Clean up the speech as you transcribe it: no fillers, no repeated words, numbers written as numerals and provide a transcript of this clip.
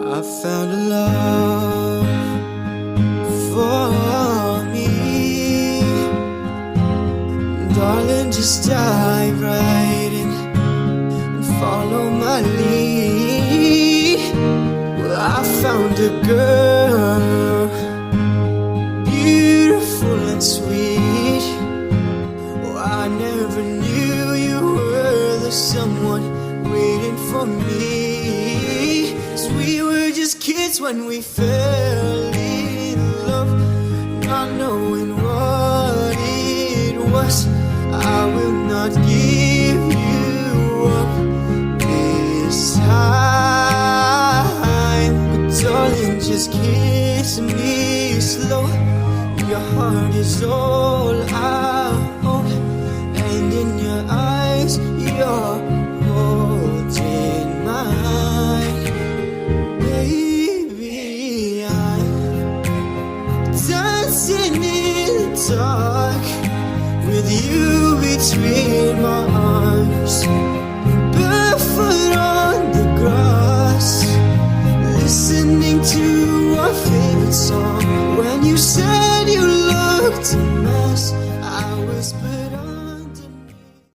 I found a love for me. Darling, just dive right in and follow my lead. Well, I found a girl, beautiful and sweet. Oh, I never knew you were the someone waiting for me. 'Cause we were just kids when we fell in love, not knowing what it was. I will not give you up this time, but darling, just kiss me slow. Your heart is all I own, and in your eyes you're holding mine. Baby, I'm dancing in the dark with you between my arms.